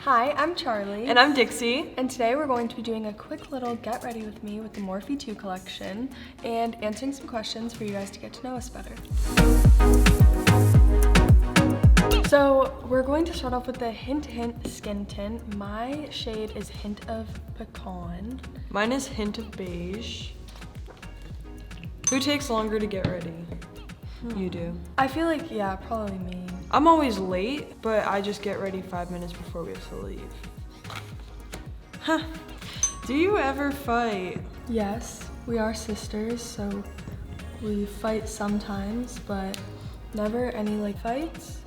Hi, I'm Charli. And I'm Dixie. And today we're going to be doing a quick little get ready with me with the Morphe 2 collection and answering some questions for you guys to get to know us better. So we're going to start off with the Hint Hint skin tint. My shade is Hint of Pecan. Mine is Hint of Beige. Who takes longer to get ready? You do. I feel like, yeah, probably me. I'm always late, but I just get ready 5 minutes before we have to leave. Huh. Do you ever fight? Yes, we are sisters, so we fight sometimes, but never any like fights.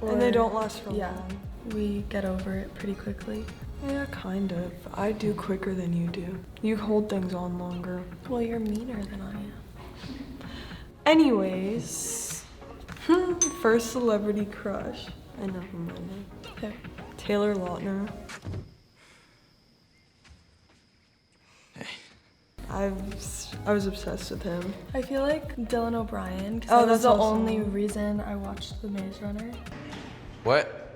And they don't last for yeah, long. We get over it pretty quickly. Yeah, kind of. I do quicker than you do. You hold things on longer. Well, you're meaner than I am. Anyways, first celebrity crush. I know who mine is. Okay. Taylor Lautner. Hey. I was obsessed with him. I feel like Dylan O'Brien, because Oh, that was that's the awesome. only reason I watched The Maze Runner. What?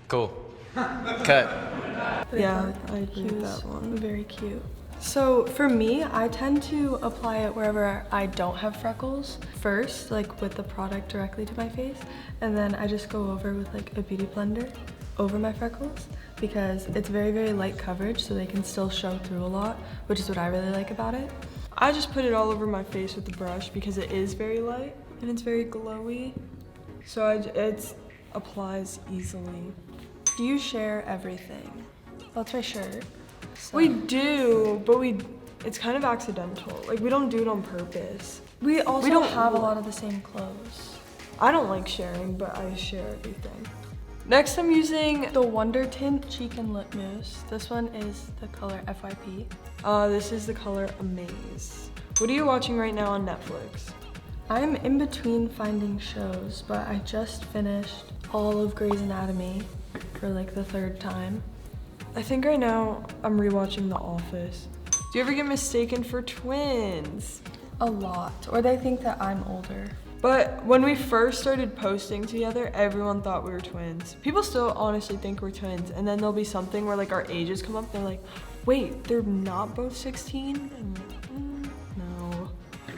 Cool. Cut. But Yeah, thought I agree he with was that one. very cute. So for me, I tend to apply it wherever I don't have freckles first, like with the product directly to my face, and then I just go over with like a beauty blender over my freckles because it's very, very light coverage, so they can still show through a lot, which is what I really like about it. I just put it all over my face with the brush because it is very light and it's very glowy. So it applies easily. Do you share everything? That's my shirt. So. We do, but it's kind of accidental. Like, we don't do it on purpose. We also don't have a look- lot of the same clothes. I don't like sharing, but I share everything. Next, I'm using, The WONDERTINT Cheek and Lip Mousse. This one is the color FYP. this is the color Amaze. What are you watching right now on Netflix? I'm in between finding shows, but I just finished all of Grey's Anatomy for like the 3rd time. I think right now I'm rewatching The Office. Do you ever get mistaken for twins? A lot. Or they think that I'm older. But when we first started posting together, everyone thought we were twins. People still honestly think we're twins, and then there'll be something where like our ages come up, they're like, wait, they're not both 16? I'm like, no.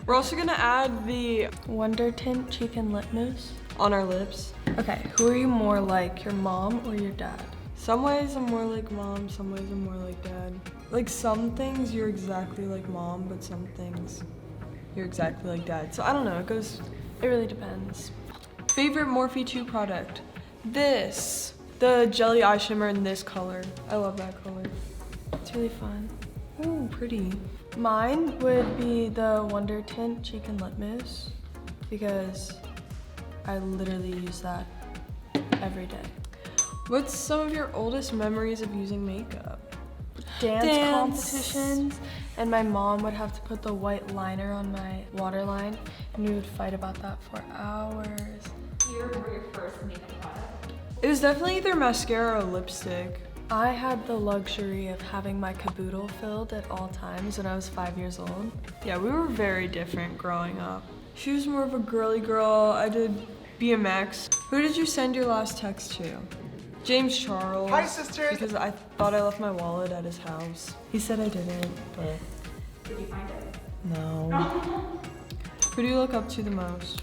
We're also gonna add the WONDERTINT Cheek and Lip Mousse. on our lips. Okay, who are you more like, your mom or your dad? Some ways I'm more like mom, some ways I'm more like dad. Like some things you're exactly like mom, but some things you're exactly like dad. So I don't know, It really depends. Favorite Morphe 2 product? This. The jelly eye shimmer in this color. I love that color. It's really fun. Ooh, pretty. Mine would be the WONDERTINT Cheek and Lip Mousse because I literally use that every day. What's some of your oldest memories of using makeup? Dance competitions, and my mom would have to put the white liner on my waterline, and we would fight about that for hours. Do you remember your first makeup product? It was definitely either mascara or lipstick. I had the luxury of having my caboodle filled at all times when I was 5 years old. Yeah, we were very different growing up. She was more of a girly girl. I did BMX. Who did you send your last text to? James Charles. Hi, sisters. Because I thought I left my wallet at his house. He said I didn't, but Did you find it? no. Who do you look up to the most?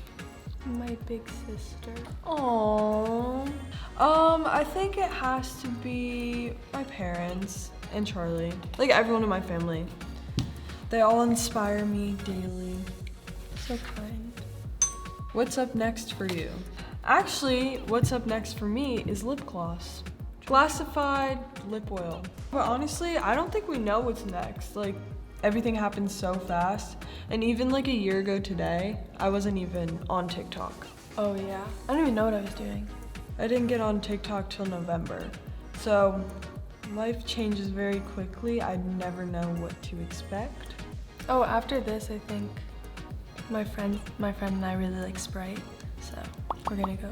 My big sister. Aww. I think it has to be my parents and Charli. Like everyone in my family. They all inspire me daily. So kind. What's up next for you? Actually, what's up next for me is lip gloss. Glassified lip oil. But honestly, I don't think we know what's next. Like, everything happens so fast. And even like a year ago today, I wasn't even on TikTok. Oh yeah. I don't even know what I was doing. I didn't get on TikTok till November. So, life changes very quickly. I never know what to expect. Oh, after this, I think my friend and I really like Sprite, so we're gonna go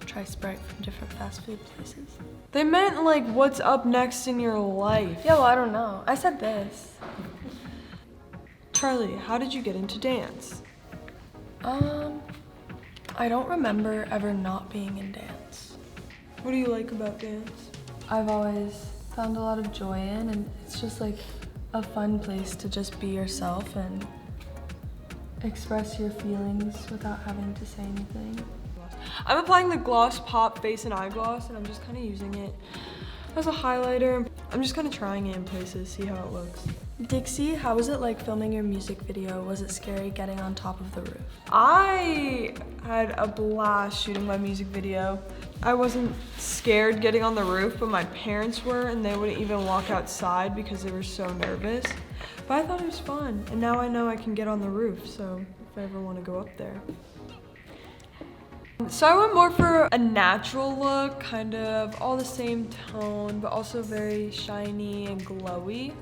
try Sprite from different fast food places. They meant like, what's up next in your life? Yeah, well, I don't know. I said this. Charli, how did you get into dance? I don't remember ever not being in dance. What do you like about dance? I've always found a lot of joy in, and it's just like a fun place to just be yourself and express your feelings without having to say anything. I'm applying the Gloss Pop Face and Eye Gloss, and I'm just kind of using it as a highlighter. I'm just kind of trying it in places, see how it looks. Dixie, how was it like filming your music video? Was it scary getting on top of the roof? I had a blast shooting my music video. I wasn't scared getting on the roof, but my parents were, and they wouldn't even walk outside because they were so nervous. But I thought it was fun, and now I know I can get on the roof, so if I ever want to go up there. So I went more for a natural look, kind of all the same tone, but also very shiny and glowy,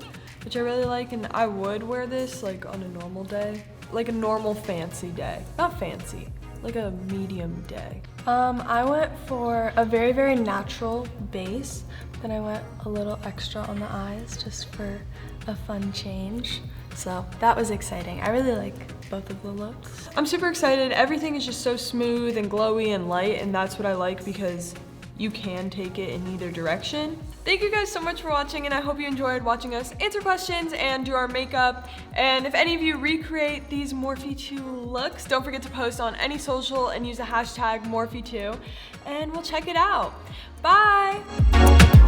which I really like, and I would wear this like on a normal day, like a normal fancy day. Not fancy, like a medium day. I went for a very, very natural base, then I went a little extra on the eyes just for a fun change. So that was exciting. I really like both of the looks. I'm super excited. Everything is just so smooth and glowy and light, and that's what I like because you can take it in either direction. Thank you guys so much for watching, and I hope you enjoyed watching us answer questions and do our makeup. And if any of you recreate these Morphe 2 looks, don't forget to post on any social and use the hashtag Morphe2, and we'll check it out. Bye!